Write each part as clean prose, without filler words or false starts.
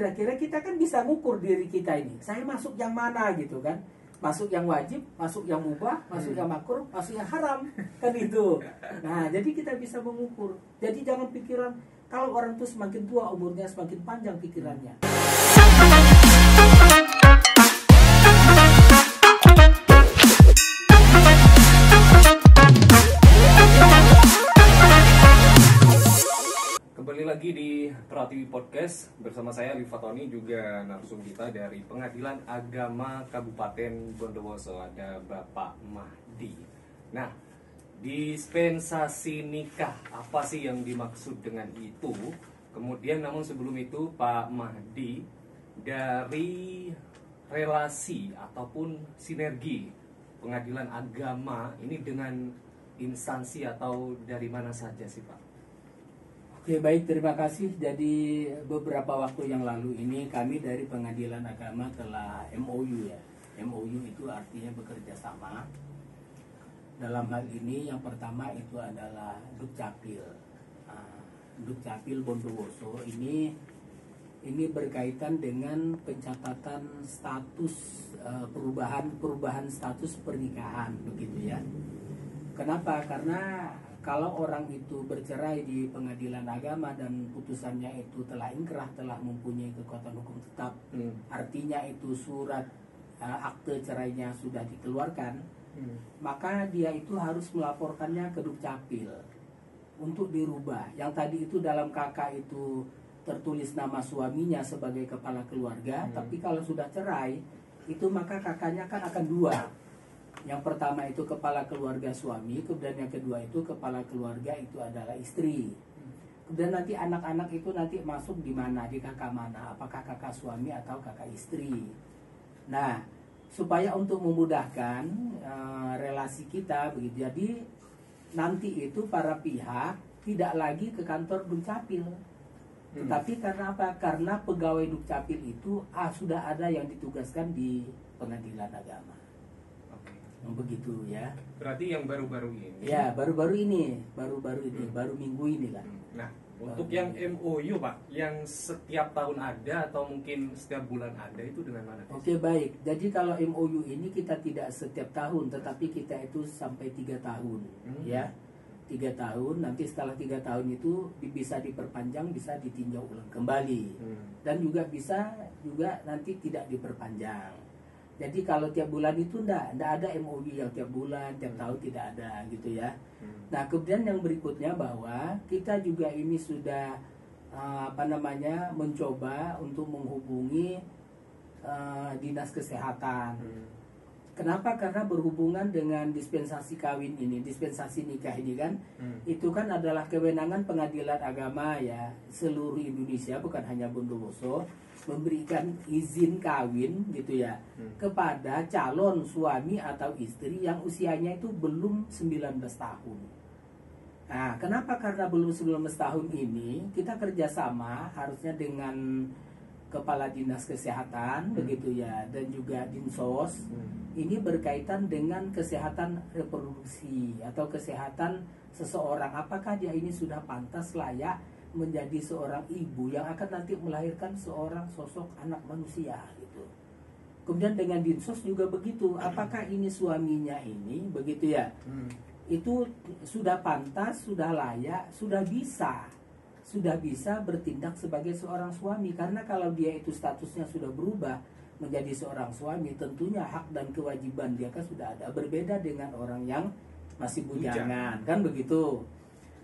kira-kira kita kan bisa ngukur diri kita ini. Saya masuk yang mana gitu kan? Masuk yang wajib, masuk yang mubah, masuk yang makruh, masuk yang haram, kan itu. Nah, jadi kita bisa mengukur. Jadi jangan pikiran kalau orang itu semakin tua umurnya semakin panjang pikirannya. Kembali lagi di Pratiwi Podcast bersama saya Liva Tony, juga narsum kita dari Pengadilan Agama Kabupaten Bondowoso, ada Bapak Mahdi. Nah, dispensasi nikah apa sih yang dimaksud dengan itu? Kemudian namun sebelum itu Pak Mahdi, dari relasi ataupun sinergi Pengadilan Agama ini dengan instansi atau dari mana saja sih Pak? Oke, baik, terima kasih. Jadi beberapa waktu yang lalu ini kami dari Pengadilan Agama telah MOU ya. MOU itu artinya bekerja sama. Dalam hal ini yang pertama itu adalah Dukcapil. Dukcapil Bondowoso ini berkaitan dengan pencatatan status perubahan status pernikahan begitu ya. Kenapa? Karena kalau orang itu bercerai di Pengadilan Agama dan putusannya itu telah ingkrah, telah mempunyai kekuatan hukum tetap, artinya itu surat akte cerainya sudah dikeluarkan, maka dia itu harus melaporkannya ke Dukcapil untuk dirubah. Yang tadi itu dalam KK itu tertulis nama suaminya sebagai kepala keluarga, tapi kalau sudah cerai itu maka KK-nya kan akan dua. Yang pertama itu kepala keluarga suami, kemudian yang kedua itu kepala keluarga itu adalah istri. Kemudian nanti anak-anak itu nanti masuk di mana, di kakak mana, apakah kakak suami atau kakak istri. Nah, supaya untuk memudahkan relasi kita begitu, jadi nanti itu para pihak tidak lagi ke kantor Dukcapil. Tetapi karena apa? Karena pegawai Dukcapil itu sudah ada yang ditugaskan di Pengadilan Agama. Begitu ya. Berarti yang baru-baru ini? Ya, baru-baru ini, baru minggu ini lah. Nah, untuk yang MOU Pak, yang setiap tahun ada atau mungkin setiap bulan ada, itu dengan mana? Oke, baik. Jadi kalau MOU ini kita tidak setiap tahun, tetapi kita itu sampai 3 tahun, ya. 3 tahun, nanti setelah 3 tahun itu bisa diperpanjang, bisa ditinjau ulang kembali. Dan juga bisa juga nanti tidak diperpanjang. Jadi kalau tiap bulan itu enggak ada MOU yang tiap bulan, tiap tahun tidak ada gitu ya. Nah, kemudian yang berikutnya bahwa kita juga ini sudah mencoba untuk menghubungi dinas kesehatan. Kenapa? Karena berhubungan dengan dispensasi kawin ini, dispensasi nikah ini kan, itu kan adalah kewenangan Pengadilan Agama ya, seluruh Indonesia, bukan hanya Bondowoso, memberikan izin kawin gitu ya kepada calon suami atau istri yang usianya itu belum 19 tahun. Nah, kenapa? Karena belum 19 tahun ini kita kerjasama harusnya dengan Kepala Dinas Kesehatan begitu ya, dan juga Dinsos. Ini berkaitan dengan kesehatan reproduksi atau kesehatan seseorang, apakah dia ini sudah pantas layak menjadi seorang ibu yang akan nanti melahirkan seorang sosok anak manusia gitu. Kemudian dengan Dinsos juga begitu, apakah ini suaminya ini begitu ya, itu sudah pantas, sudah layak, sudah bisa bertindak sebagai seorang suami. Karena kalau dia itu statusnya sudah berubah menjadi seorang suami, tentunya hak dan kewajiban dia kan sudah ada, berbeda dengan orang yang masih bujangan kan begitu.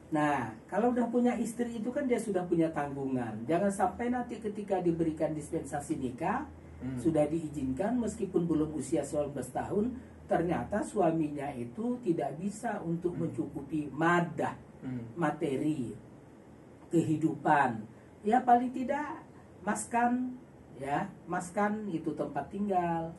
Nah, kalau udah punya istri itu kan dia sudah punya tanggungan. Jangan sampai nanti ketika diberikan dispensasi nikah, sudah diizinkan meskipun belum usia 19 tahun, ternyata suaminya itu tidak bisa untuk mencukupi materi kehidupan. Ya paling tidak maskan itu tempat tinggal,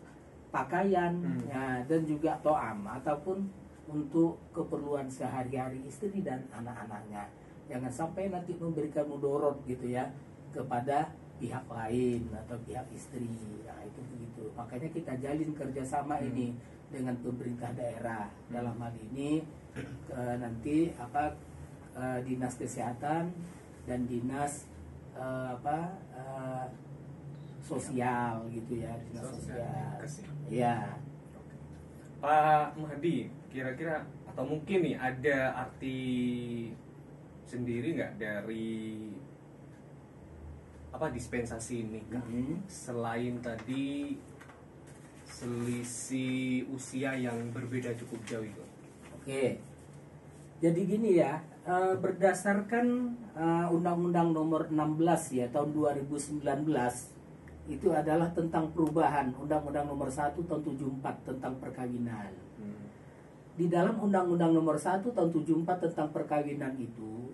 pakaian, ya, dan juga to'am ataupun untuk keperluan sehari-hari istri dan anak-anaknya. Jangan sampai nanti memberikan mudorot gitu ya kepada pihak lain atau pihak istri. Nah, itu begitu. Makanya kita jalin kerjasama ini dengan pemerintah daerah. Dalam hal ini nanti Dinas Kesehatan dan Dinas sosial gitu ya, dinas sosial. Ya. Pak Mahdi, kira-kira atau mungkin nih ada arti sendiri nggak dari dispensasi nikah selain tadi selisih usia yang berbeda cukup jauh itu? Oke, jadi gini ya, berdasarkan Undang-Undang Nomor 16 ya tahun 2019 itu adalah tentang perubahan Undang-Undang Nomor 1 tahun 74 tentang perkawinan. Di dalam Undang-Undang Nomor 1 tahun 74 tentang perkawinan itu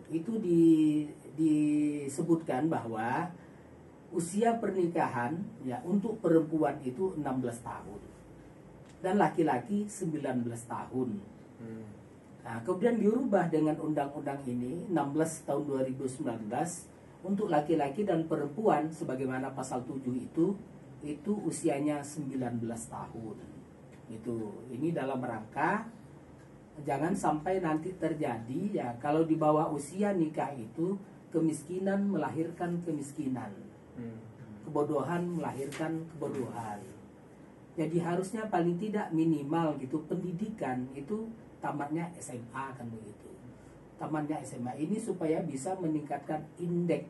disebutkan bahwa usia pernikahan ya untuk perempuan itu 16 tahun dan laki-laki 19 tahun. Nah, kemudian dirubah dengan undang-undang ini 16 tahun 2019 untuk laki-laki dan perempuan sebagaimana pasal 7 itu usianya 19 tahun. Ini dalam rangka jangan sampai nanti terjadi ya kalau di bawah usia nikah itu kemiskinan melahirkan kemiskinan. Kebodohan melahirkan kebodohan. Jadi harusnya paling tidak minimal gitu pendidikan itu tamatnya SMA kan begitu. Tamatnya SMA ini supaya bisa meningkatkan indeks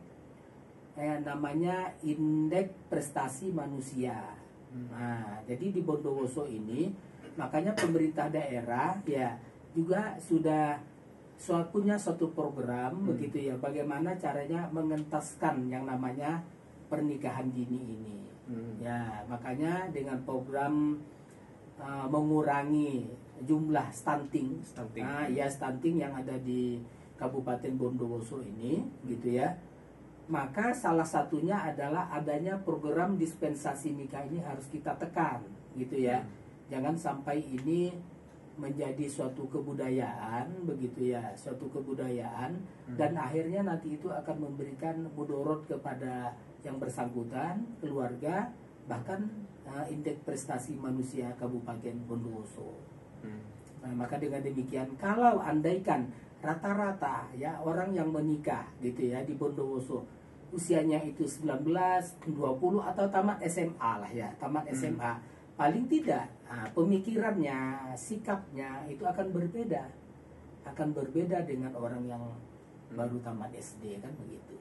namanya indeks prestasi manusia. Nah, jadi di Bondowoso ini makanya pemerintah daerah ya juga sudah punya suatu program begitu ya bagaimana caranya mengentaskan yang namanya pernikahan dini ini. Ya, makanya dengan program mengurangi jumlah stunting. Stunting yang ada di Kabupaten Bondowoso ini gitu ya. Maka salah satunya adalah adanya program dispensasi nikah ini harus kita tekan gitu ya. Jangan sampai ini menjadi suatu kebudayaan begitu ya, suatu kebudayaan dan akhirnya nanti itu akan memberikan mudorot kepada yang bersangkutan, keluarga, bahkan indeks prestasi manusia Kabupaten Bondowoso. Nah, maka dengan demikian kalau andaikan rata-rata ya orang yang menikah gitu ya di Bondowoso usianya itu 19, 20 atau tamat SMA lah ya, tamat SMA paling tidak pemikirannya, sikapnya itu akan berbeda dengan orang yang baru tamat SD kan begitu.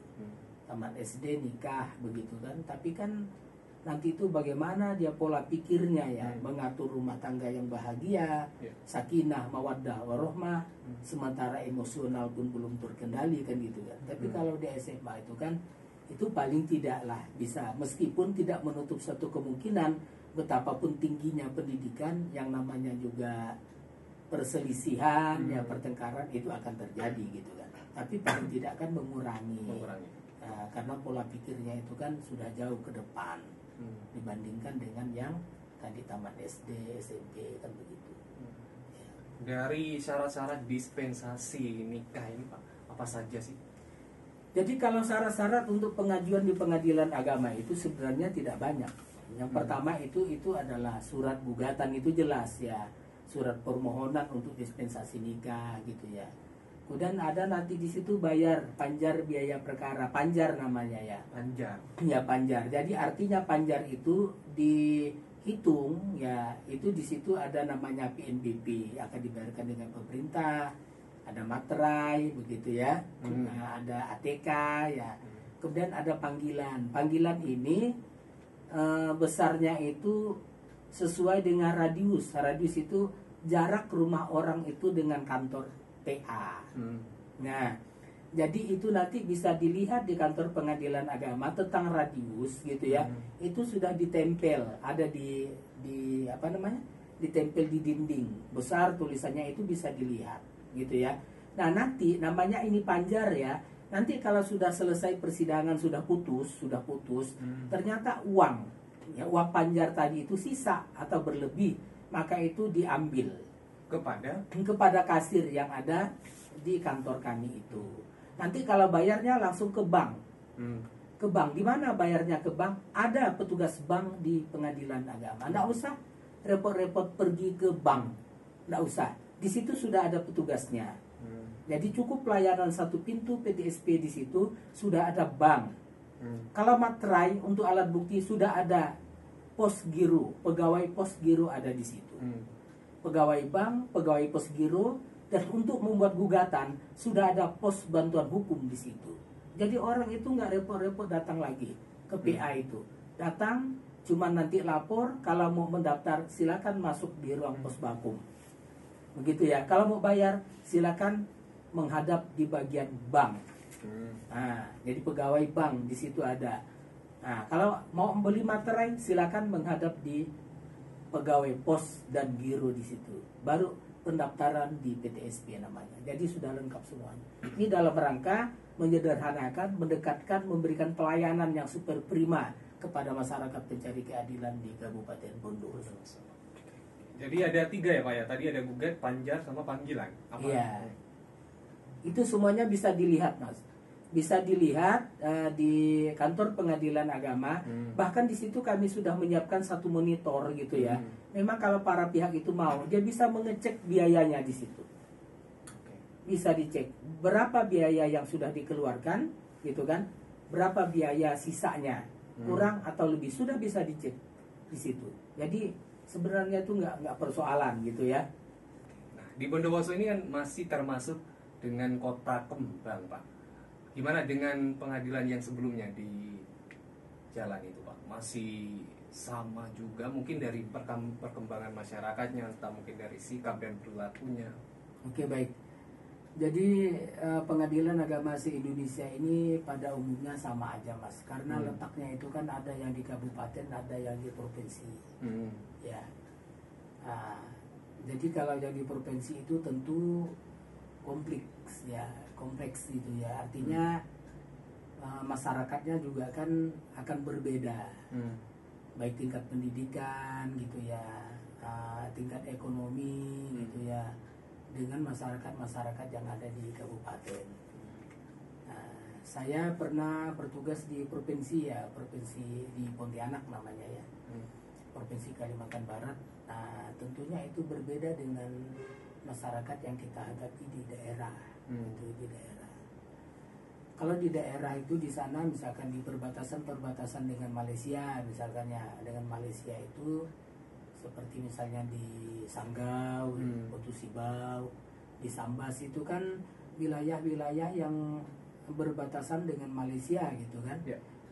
Tamat SD nikah begitu kan, tapi kan nanti itu bagaimana dia pola pikirnya ya mengatur rumah tangga yang bahagia, sakinah, mawaddah, warohmah, sementara emosional pun belum terkendali kan gitu kan. Tapi kalau di SMA itu kan itu paling tidaklah bisa, meskipun tidak menutup satu kemungkinan betapapun tingginya pendidikan yang namanya juga perselisihan ya pertengkaran itu akan terjadi gitu kan. Tapi paling tidak kan mengurangi. Karena pola pikirnya itu kan sudah jauh ke depan dibandingkan dengan yang tadi tamat SD, SMP kan begitu. Dari syarat-syarat dispensasi nikah ini Pak, apa saja sih? Jadi kalau syarat-syarat untuk pengajuan di pengadilan agama itu sebenarnya tidak banyak. Yang pertama itu adalah surat gugatan itu jelas ya, surat permohonan untuk dispensasi nikah gitu ya. Kemudian ada nanti di situ bayar panjar biaya perkara, panjar namanya ya. Panjar. Ya panjar. Jadi artinya panjar itu dihitung ya, itu di situ ada namanya PNBP akan dibayarkan dengan pemerintah, ada materai begitu ya. Nah, ada ATK ya. Kemudian ada panggilan. Panggilan ini besarnya itu sesuai dengan radius. Radius itu jarak rumah orang itu dengan kantor PA. Nah, jadi itu nanti bisa dilihat di kantor pengadilan agama tentang radius gitu ya. Itu sudah ditempel, ada di apa namanya? Ditempel di dinding. Besar tulisannya itu bisa dilihat gitu ya. Nah, nanti namanya ini panjar ya. Nanti kalau sudah selesai persidangan sudah putus, ternyata uang panjar tadi itu sisa atau berlebih, maka itu diambil kepada kasir yang ada di kantor kami itu. Nanti kalau bayarnya langsung ke bank. Ke bank. Di mana bayarnya ke bank? Ada petugas bank di pengadilan agama. Nggak usah repot-repot pergi ke bank. Nggak usah. Di situ sudah ada petugasnya. Jadi cukup pelayanan satu pintu PTSP di situ sudah ada bank. Kalau materai untuk alat bukti sudah ada pos giro, pegawai pos giro ada di situ. Pegawai bank, pegawai pos giro, dan untuk membuat gugatan sudah ada pos bantuan hukum di situ. Jadi orang itu nggak repot-repot datang lagi ke PA itu. Datang, cuma nanti lapor, kalau mau mendaftar silakan masuk di ruang pos bakum. Begitu ya. Kalau mau bayar silakan menghadap di bagian bank. Nah, jadi pegawai bank di situ ada. Nah, kalau mau membeli materai silakan menghadap di pegawai pos dan giro di situ. Baru pendaftaran di PTSP namanya. Jadi sudah lengkap semuanya. Ini dalam rangka menyederhanakan, mendekatkan, memberikan pelayanan yang super prima kepada masyarakat pencari keadilan di Kabupaten Bondowoso. Jadi ada 3 ya Pak ya. Tadi ada gugat, panjar, sama panggilan. Iya. Itu semuanya bisa dilihat, Mas. Bisa dilihat di kantor pengadilan agama. Bahkan di situ kami sudah menyiapkan satu monitor gitu ya. Memang kalau para pihak itu mau, dia bisa mengecek biayanya di situ. Bisa dicek berapa biaya yang sudah dikeluarkan, gitu kan? Berapa biaya sisanya, kurang atau lebih, sudah bisa dicek di situ. Jadi sebenarnya itu nggak persoalan gitu ya. Nah, di Bondowoso ini kan masih termasuk dengan kota kembang, Pak. Gimana dengan pengadilan yang sebelumnya di jalan itu, Pak? Masih sama juga mungkin dari perkembangan masyarakatnya, entah mungkin dari sikap dan perilakunya. Oke, baik. Jadi pengadilan agama se-Indonesia ini pada umumnya sama aja, Mas. Karena letaknya itu kan ada yang di kabupaten, ada yang di provinsi. Ya. Jadi kalau yang di provinsi itu tentu kompleks ya, kompleks gitu ya. Artinya masyarakatnya juga kan akan berbeda. Baik tingkat pendidikan gitu ya, tingkat ekonomi gitu ya, dengan masyarakat-masyarakat yang ada di kabupaten. Saya pernah bertugas di provinsi ya, provinsi di Pontianak namanya ya, provinsi Kalimantan Barat. Nah, tentunya itu berbeda dengan masyarakat yang kita hadapi di daerah. Itu di daerah. Kalau di daerah itu di sana misalkan di perbatasan dengan Malaysia, misalkan ya, dengan Malaysia itu seperti misalnya di Sanggau, Batu Sibau, di Sambas itu kan wilayah-wilayah yang berbatasan dengan Malaysia gitu kan.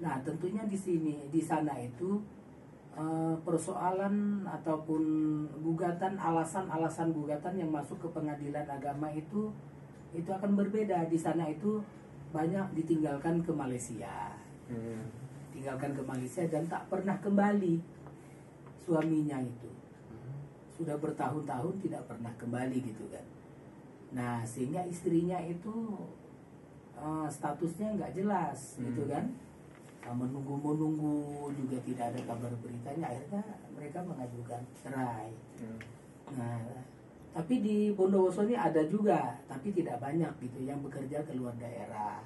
Nah, tentunya di sini, di sana itu persoalan ataupun gugatan, alasan gugatan yang masuk ke pengadilan agama itu akan berbeda. Di sana itu banyak ditinggalkan ke Malaysia, tinggalkan ke Malaysia dan tak pernah kembali. Suaminya itu sudah bertahun-tahun tidak pernah kembali gitu kan. Nah, sehingga istrinya itu statusnya nggak jelas gitu kan. Menunggu juga tidak ada kabar beritanya, akhirnya mereka mengajukan cerai. Nah, tapi di Bondowoso ini ada juga, tapi tidak banyak gitu yang bekerja ke luar daerah,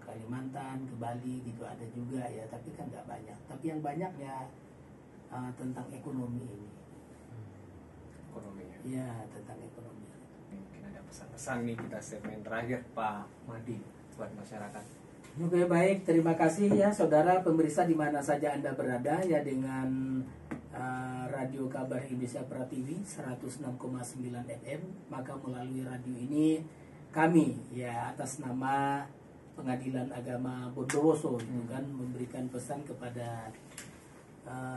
Kalimantan, ke Bali gitu ada juga ya, tapi kan nggak banyak. Tapi yang banyak ya tentang ekonomi ini. Ekonominya. Ya, tentang ekonomi. Mungkin ada pesan-pesan nih kita segmen terakhir Pak Mahdi buat masyarakat. Oke, baik, terima kasih ya saudara pemirsa di mana saja Anda berada ya dengan Radio Kabar Indonesia Pratiwi 106,9 FM. Maka melalui radio ini kami ya atas nama Pengadilan Agama Bondowoso itu kan memberikan pesan kepada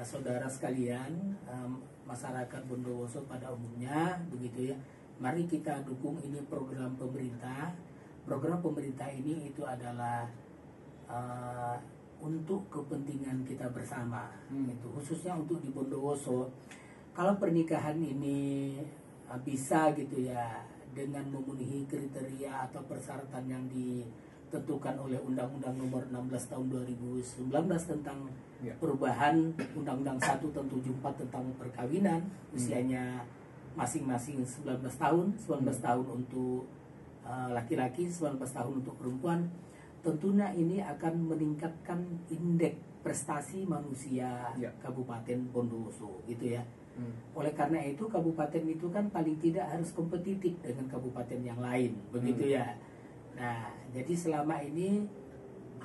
saudara sekalian, masyarakat Bondowoso pada umumnya begitu ya. Mari kita dukung ini program pemerintah. Program pemerintah ini itu adalah untuk kepentingan kita bersama, itu khususnya untuk di Bondowoso. Kalau pernikahan ini bisa gitu ya dengan memenuhi kriteria atau persyaratan yang ditentukan oleh Undang-Undang Nomor 16 Tahun 2019 tentang perubahan Undang-Undang 1 Tahun 74 tentang perkawinan, usianya masing-masing 19 tahun, 19 tahun untuk laki-laki, 19 tahun untuk perempuan. Tentunya ini akan meningkatkan indeks prestasi manusia Kabupaten Bondowoso gitu ya. Oleh karena itu kabupaten itu kan paling tidak harus kompetitif dengan kabupaten yang lain begitu ya. Nah, jadi selama ini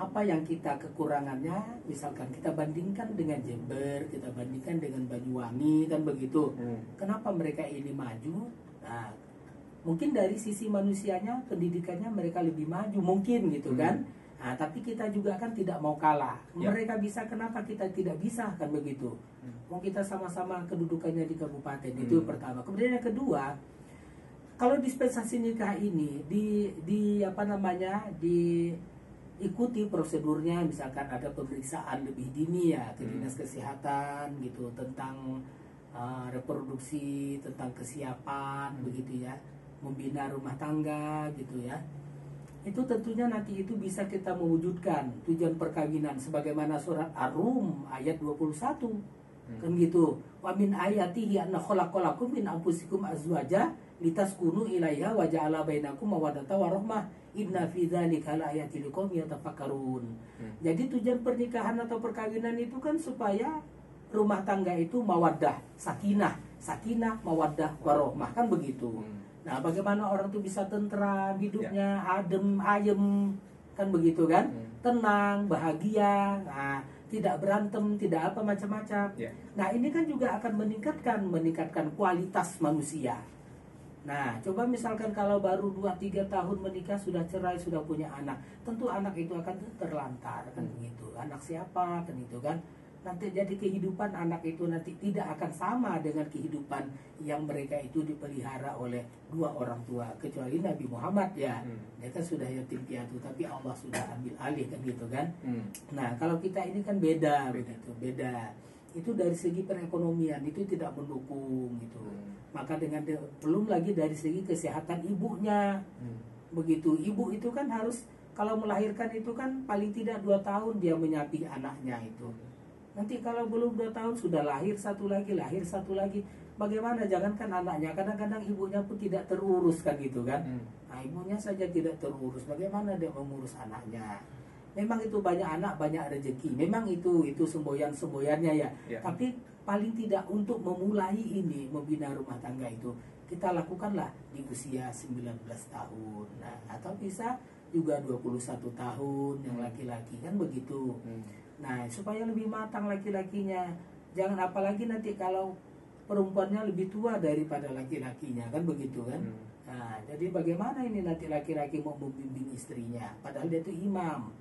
apa yang kita kekurangannya, misalkan kita bandingkan dengan Jember, kita bandingkan dengan Banyuwangi, kan begitu. Kenapa mereka ini maju? Nah, mungkin dari sisi manusianya, pendidikannya mereka lebih maju, mungkin gitu kan. Nah, tapi kita juga kan tidak mau kalah. Mereka bisa, kenapa kita tidak bisa, kan begitu. Mau kita sama-sama kedudukannya di kabupaten, itu pertama. Kemudian yang kedua, kalau dispensasi nikah ini di apa namanya, diikuti prosedurnya, misalkan ada pemeriksaan lebih dini ya ke dinas kesehatan gitu tentang reproduksi, tentang kesiapan begitu ya, membina rumah tangga gitu ya. Itu tentunya nanti itu bisa kita mewujudkan tujuan perkawinan sebagaimana surat Ar-Rum ayat 21. Kan gitu. Wa min ayatihi anna khalaqalakum min anfusikum azwaja litaskunu ilaiha wa ja'ala bainakum mawaddata wa rahmah. Inna fi dzalika laayatil liqaumin yatafakkarun. Jadi tujuan pernikahan atau perkawinan itu kan supaya rumah tangga itu mawaddah, sakinah, mawaddah, warahmah, kan begitu. Nah, bagaimana orang itu bisa tentram hidupnya, adem, ayem, kan begitu kan? Tenang, bahagia, nah, tidak berantem, tidak apa macam-macam. Nah, ini kan juga akan meningkatkan kualitas manusia. Nah, coba misalkan kalau baru 2-3 tahun menikah sudah cerai, sudah punya anak, tentu anak itu akan terlantar, kan begitu. Anak siapa, kan itu kan? Nanti jadi kehidupan anak itu nanti tidak akan sama dengan kehidupan yang mereka itu dipelihara oleh dua orang tua, kecuali Nabi Muhammad ya. Dia kan sudah yatim piatu, tapi Allah sudah ambil alih, kan gitu kan. Nah, kalau kita ini kan beda begitu, beda. Itu dari segi perekonomian itu tidak mendukung gitu. Maka dengan belum lagi dari segi kesehatan ibunya. Begitu, ibu itu kan harus kalau melahirkan itu kan paling tidak 2 tahun dia menyapih anaknya itu. Nanti kalau belum 2 tahun sudah lahir satu lagi. Bagaimana? Jangankan anaknya, kadang-kadang ibunya pun tidak terurus, kan gitu kan. Nah, ibunya saja tidak terurus, bagaimana dia mengurus anaknya? Memang itu banyak anak, banyak rezeki. Memang itu semboyan-semboyannya ya. Tapi paling tidak untuk memulai ini, membina rumah tangga itu, kita lakukanlah di usia 19 tahun. Nah, atau bisa juga 21 tahun yang laki-laki, kan begitu. Nah, supaya lebih matang laki-lakinya. Jangan apalagi nanti kalau perempuannya lebih tua daripada laki-lakinya, kan begitu kan. Nah, jadi bagaimana ini nanti laki-laki mau membimbing istrinya, padahal dia itu imam.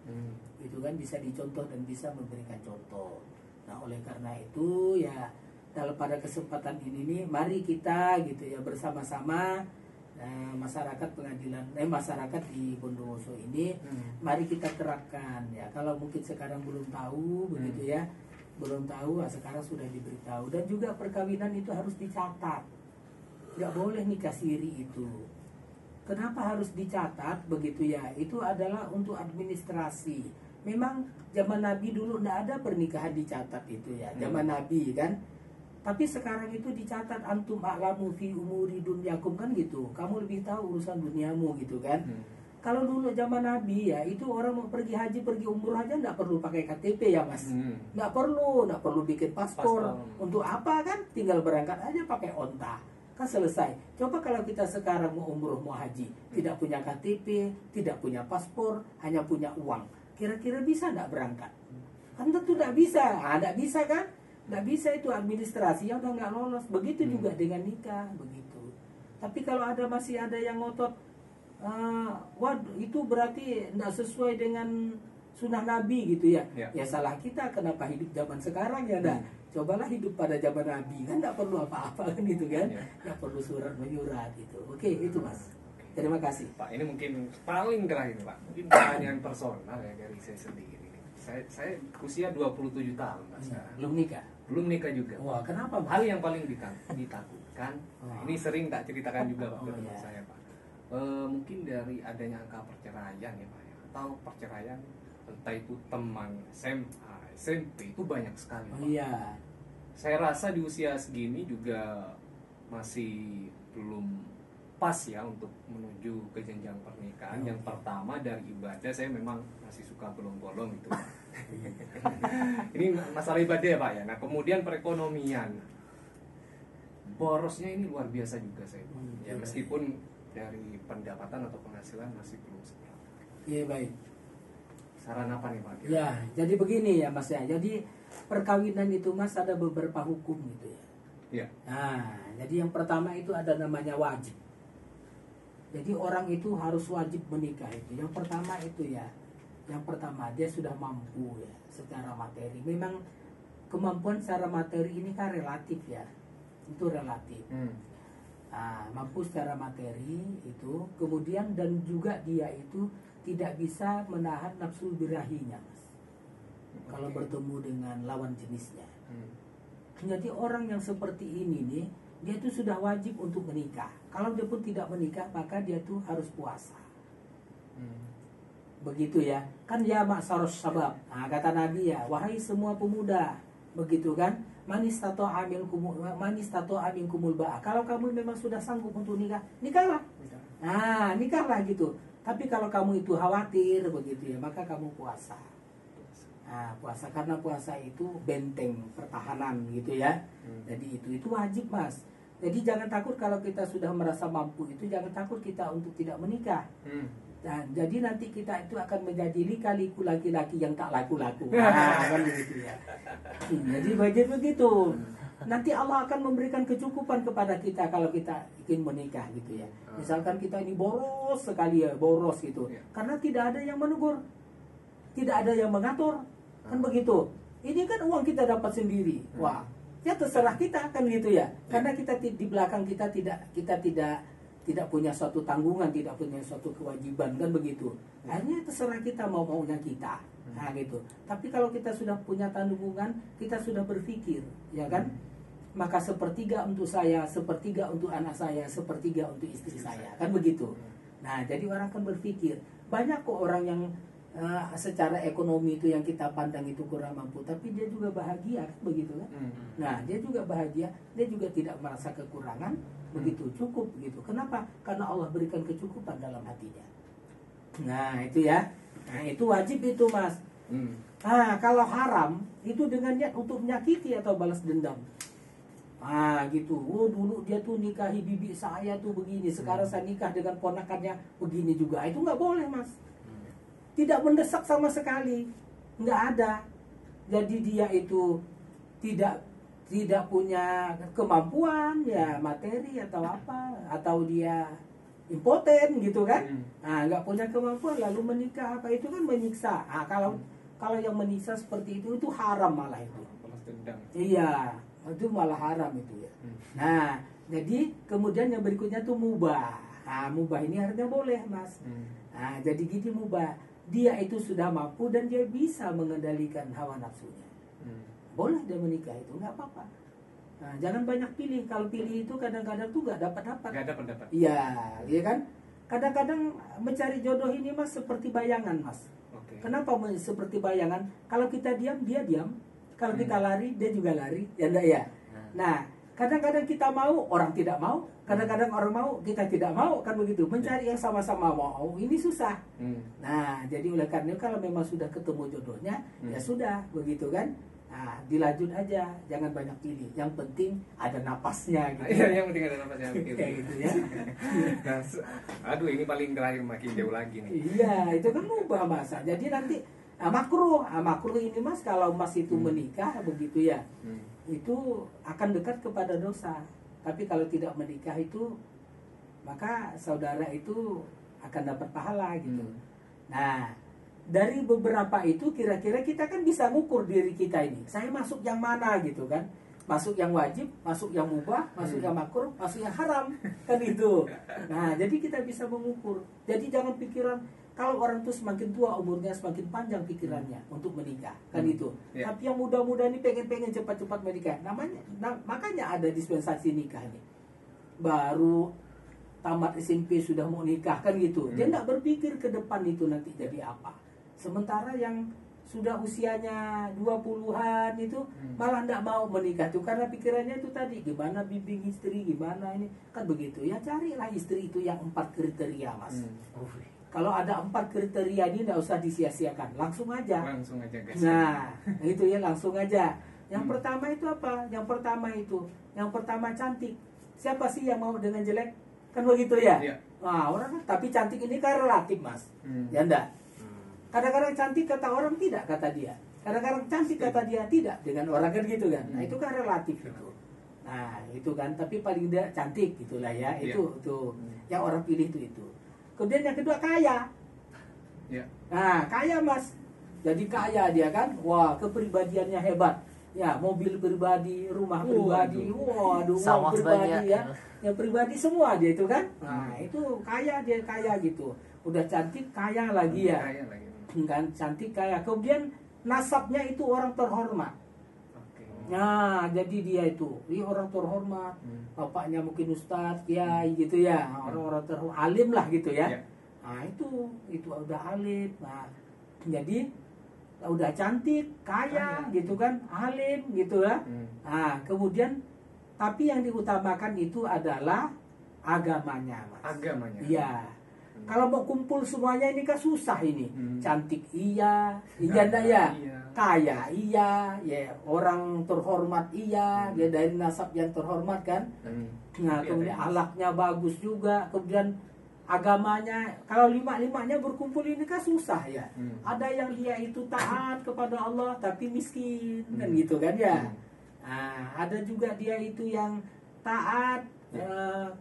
Itu kan bisa dicontoh dan bisa memberikan contoh. Nah, oleh karena itu ya pada kesempatan ini nih, mari kita gitu ya bersama-sama masyarakat masyarakat di Bondowoso ini, mari kita terapkan ya. Kalau mungkin sekarang belum tahu begitu ya, belum tahu, sekarang sudah diberitahu. Dan juga perkawinan itu harus dicatat, nggak boleh nikah siri itu. Kenapa harus dicatat begitu ya? Itu adalah untuk administrasi. Memang zaman Nabi dulu nggak ada pernikahan dicatat itu ya, zaman Nabi kan. Tapi sekarang itu dicatat, antum a'lamu fi umuri dunyakum, kan gitu. Kamu lebih tahu urusan duniamu gitu kan. Kalau dulu zaman Nabi ya, itu orang mau pergi haji, pergi umroh aja nggak perlu pakai KTP ya mas. Nggak perlu bikin paspor. Untuk apa kan? Tinggal berangkat aja pakai onta, kan selesai. Coba kalau kita sekarang mau umroh, mau haji, tidak punya KTP, tidak punya paspor, hanya punya uang, kira-kira bisa nggak berangkat? Kan tentu nggak bisa. Nggak bisa kan? Nggak bisa, itu administrasi yang udah nggak lolos. Begitu juga dengan nikah, begitu. Tapi kalau masih ada yang ngotot, waduh itu berarti nggak sesuai dengan sunnah Nabi gitu ya. Ya salah kita, kenapa hidup zaman sekarang ya dah. Cobalah hidup pada zaman Nabi, kan nggak perlu apa-apa kan gitu kan. Nggak perlu surat menyurat gitu. Oke, itu mas. Terima kasih Pak. Ini mungkin paling terakhir Pak, mungkin pertanyaan personal ya dari saya sendiri. Saya usia 27 tahun mas. Belum nikah juga. Wah, kenapa mas? Hal yang paling ditakutkan, ini sering tak ceritakan juga Pak ke teman saya Pak. Mungkin dari adanya angka perceraian ya Pak ya, atau perceraian entah itu teman SMA, SMP itu banyak sekali Pak. Iya. Saya rasa di usia segini juga masih belum pas ya untuk menuju ke jenjang pernikahan. Yang pertama dari ibadah, saya memang masih suka bolong-bolong itu Pak. Ini masalah ibadah ya Pak ya. Nah kemudian perekonomian, borosnya ini luar biasa juga saya Pak. Ya meskipun dari pendapatan atau penghasilan masih belum seberapa. Iya baik. saran apa nih Pak? Ya, jadi begini ya Mas ya. Jadi perkawinan itu Mas ada beberapa hukum gitu ya. Iya. Nah, jadi yang pertama itu ada namanya wajib. Jadi orang itu harus wajib menikah itu. Yang pertama itu ya. Yang pertama dia sudah mampu ya secara materi. Memang kemampuan secara materi ini kan relatif ya. Itu relatif. Nah, mampu secara materi itu, kemudian dan juga dia itu tidak bisa menahan nafsu birahinya, Mas. Kalau bertemu dengan lawan jenisnya. Jadi orang yang seperti ini nih, dia itu sudah wajib untuk menikah. Kalau dia pun tidak menikah, maka dia tuh harus puasa. Begitu ya. Kan ya ma'syaros sabab. Nah, kata Nabi ya, wahai semua pemuda, begitu kan? Manis tato amin kumul ba'a. Kalau kamu memang sudah sanggup untuk nikah, nikahlah. Nah, nikahlah gitu. Tapi kalau kamu itu khawatir begitu ya, maka kamu puasa. Nah, puasa karena puasa itu benteng pertahanan gitu ya. Jadi itu wajib, Mas. Jadi jangan takut kalau kita sudah merasa mampu itu, jangan takut kita untuk tidak menikah. Dan jadi nanti kita itu akan menjadi lika-liku laki-laki yang tak laku-laku. Nah, kan begitu ya. Jadi begitu. Nanti Allah akan memberikan kecukupan kepada kita kalau kita ingin menikah gitu ya. Misalkan kita ini boros sekali ya, boros gitu. Karena tidak ada yang menegur. Tidak ada yang mengatur. Kan begitu. Ini kan uang kita dapat sendiri. Wah, ya terserah kita kan gitu ya. Karena kita di belakang kita tidak punya suatu tanggungan, tidak punya suatu kewajiban kan begitu. Akhirnya terserah kita mau-maunya kita. Nah gitu. Tapi kalau kita sudah punya tanggungan, kita sudah berpikir, ya kan? Maka sepertiga untuk saya, sepertiga untuk anak saya, sepertiga untuk istri saya, kan begitu. Nah, jadi orang kan berpikir, banyak kok orang yang secara ekonomi itu yang kita pandang itu kurang mampu, tapi dia juga bahagia, kan begitu kan? Nah, dia juga bahagia, dia juga tidak merasa kekurangan, begitu cukup gitu. Kenapa? Karena Allah berikan kecukupan dalam hatinya. Nah, itu ya. Nah, itu wajib itu, Mas. Nah, kalau haram itu dengan niat untuk menyakiti atau balas dendam. Ah gitu. Oh dulu dia tuh nikahi bibi saya tuh begini, sekarang saya nikah dengan ponakannya begini juga. Itu nggak boleh, Mas. Tidak mendesak sama sekali, nggak ada. Jadi dia itu tidak punya kemampuan ya materi atau apa, atau dia impoten gitu kan. Nah, nggak punya kemampuan lalu menikah, apa itu kan menyiksa. Nah, kalau yang menyiksa seperti itu haram malah itu. Iya, itu malah haram itu ya. Nah, jadi kemudian yang berikutnya tuh mubah. Nah, mubah ini harusnya boleh, Mas. Nah, jadi gitu mubah. Dia itu sudah mampu dan dia bisa mengendalikan hawa nafsunya. Boleh dia menikah itu, nggak apa-apa. Nah, jangan banyak pilih. Kalau pilih itu kadang-kadang tuh nggak dapat-dapat. Nggak dapat. Iya, iya kan? Kadang-kadang mencari jodoh ini, Mas, seperti bayangan, Mas. Kenapa seperti bayangan? Kalau kita diam, dia diam. Kalau kita lari, dia juga lari. Ya enggak ya? Nah, kadang-kadang kita mau, orang tidak mau. Kadang-kadang orang mau, kita tidak mau. Kan begitu. Mencari yang sama-sama mau, ini susah. Nah, jadi oleh karena kalau memang sudah ketemu jodohnya, ya sudah, begitu kan? Nah, dilanjut aja, jangan banyak pilih. Yang penting ada napasnya gitu. Iya, yang penting ada napasnya kayak gitu ya. Nah, aduh ini paling terakhir makin jauh lagi nih. Iya, itu kan mubah, Mas. Jadi nanti makruh ini, Mas, kalau Mas itu menikah begitu ya. Itu akan dekat kepada dosa. Tapi kalau tidak menikah itu, maka saudara itu akan dapat pahala gitu. Nah, dari beberapa itu kira-kira kita kan bisa ngukur diri kita ini. Saya masuk yang mana gitu kan? Masuk yang wajib, masuk yang mubah, masuk yang makruh, masuk yang haram. Kan itu. Nah, jadi kita bisa mengukur. Jadi jangan pikiran, kalau orang tuh semakin tua umurnya semakin panjang pikirannya untuk menikah. Kan itu. Tapi yang muda-muda ini pengen cepat-cepat menikah. Makanya ada dispensasi nikah nih. Baru tamat SMP sudah mau nikah kan gitu. Dia nggak berpikir ke depan itu nanti jadi apa. Sementara yang sudah usianya 20-an itu malah tidak mau menikah tuh karena pikirannya itu tadi gimana bimbing istri, gimana ini kan begitu ya. Carilah istri itu yang 4 kriteria, Mas. Kalau ada 4 kriteria ini tidak usah disia-siakan, langsung aja guys. Nah itu ya, langsung aja. Yang pertama itu apa? Yang pertama cantik. Siapa sih yang mau dengan jelek? Kan begitu ya. Nah, orang tapi cantik ini kan relatif, Mas. Ya enggak. Kadang-kadang cantik kata orang tidak kata dia. Kadang-kadang cantik kata dia tidak dengan orang kan gitu kan. Nah itu kan relatif itu. Nah itu kan, tapi paling tidak cantik gitulah ya. Itu yang orang pilih itu. Kemudian yang kedua kaya. Nah kaya mas, jadi kaya dia kan. Wah kepribadiannya hebat. Ya mobil pribadi, rumah pribadi, waduh uang pribadi ya. Yang pribadi semua dia itu kan. Nah itu kaya, dia kaya gitu. Udah cantik kaya lagi ya. Kan cantik kaya. Kemudian nasabnya itu orang terhormat. Nah jadi dia itu orang terhormat. Bapaknya mungkin ustadz, kiai gitu ya. Orang-orang terhormat, alim lah gitu ya. Nah itu udah alim. Nah jadi udah cantik, kaya gitu kan, alim gitu ya. Nah kemudian tapi yang diutamakan itu adalah agamanya mas. Agamanya. Iya. Kalau mau kumpul semuanya ini kan susah ini. Cantik iya, janda ya. Kaya iya, ya orang terhormat iya, dia dari nasab yang terhormat kan. Nah kemudian akhlaknya bagus juga, kemudian agamanya, kalau lima-limanya berkumpul ini kan susah ya. Ada yang dia itu taat kepada Allah tapi miskin kan gitu kan ya. Nah, ada juga dia itu yang taat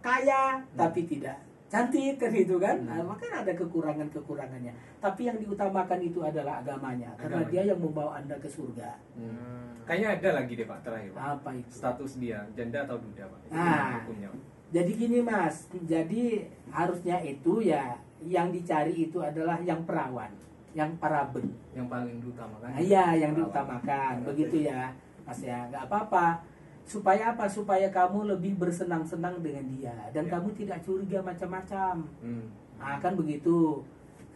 kaya tapi tidak cantik kan gitu kan. Nah, maka ada kekurangannya. Tapi yang diutamakan itu adalah agamanya, karena dia yang membawa Anda ke surga. Kayaknya ada lagi deh Pak terakhir. Apa itu? Status dia janda atau duda Pak? Nah, hukumnya. jadi gini mas, jadi harusnya itu ya yang dicari itu adalah yang perawan, yang paraben. Yang paling diutamakan. Iya, yang diutamakan, begitu ya mas ya, nggak apa-apa. Supaya apa? Supaya kamu lebih bersenang-senang dengan dia dan kamu tidak curiga macam-macam. Nah, kan begitu.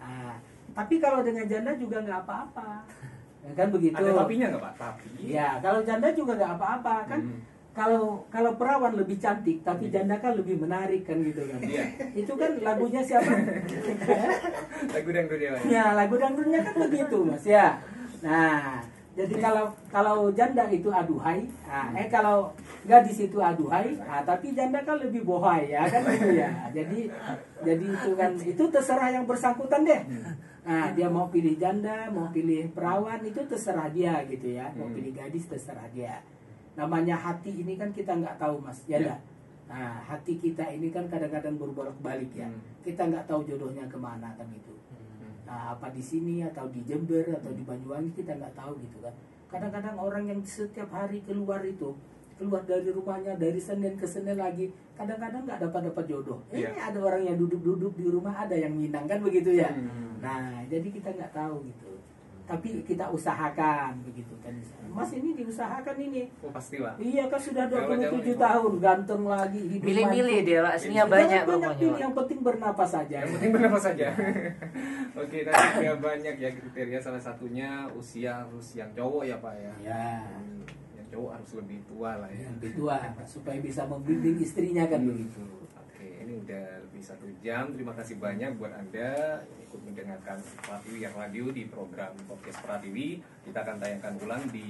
Nah, tapi kalau dengan janda juga nggak apa-apa, kan begitu. Ada tapinya nggak Pak? Tapi. Ya, kalau janda juga nggak apa-apa kan. Kalau perawan lebih cantik tapi janda kan lebih menarik kan gitu kan. Itu kan lagunya siapa? Lagu dangdutnya. Ya, lagu dangdutnya kan begitu mas ya. Nah, jadi kalau janda itu aduhai, kalau gadis itu aduhai, tapi janda kan lebih bohai ya kan gitu ya. Jadi itu kan itu terserah yang bersangkutan deh. Nah, dia mau pilih janda, mau pilih perawan itu terserah dia gitu ya. Mau pilih gadis terserah dia. Namanya hati ini kan kita nggak tahu mas, ya enggak? Nah, hati kita ini kan kadang-kadang berbolak-balik ya. Kita nggak tahu jodohnya kemana kan gitu. Nah, apa di sini atau di Jember atau di Banyuwangi kita nggak tahu gitu kan. Kadang-kadang orang yang setiap hari keluar dari rumahnya dari Senin ke Senin lagi, kadang-kadang nggak dapat jodoh. Ada orang yang duduk-duduk di rumah, ada yang minang kan begitu ya. Nah, jadi kita nggak tahu gitu. Tapi kita usahakan begitu kan. Mas ini diusahakan ini. Oh pasti Pak. Iya kan sudah 27 tahun, ganteng lagi. Milih-milih dia Pak, aslinya banyak pokoknya. Yang penting bernapas saja. Yang penting bernapas saja. Oke, nanti banyak ya kriteria, salah satunya usia harus yang cowok ya Pak ya. Iya. Yang cowok harus lebih tua lah ya. Lebih tua supaya bisa membimbing istrinya kan begitu. Oke, ini udah lebih 1 jam. Terima kasih banyak buat Anda yang ikut mendengarkan Pratiwi Radio di program Podcast Pratiwi. Kita akan tayangkan ulang di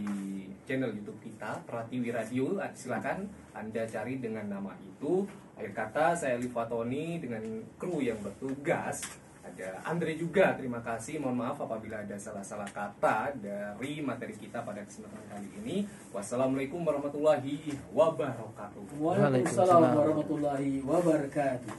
channel YouTube kita, Pratiwi Radio. Silakan Anda cari dengan nama itu. Akhir kata, saya Livatoni dengan kru yang bertugas. Ada Andre juga, terima kasih. Mohon maaf apabila ada salah-salah kata dari materi kita pada kesempatan kali ini. Wassalamualaikum warahmatullahi wabarakatuh. Waalaikumsalam warahmatullahi wabarakatuh.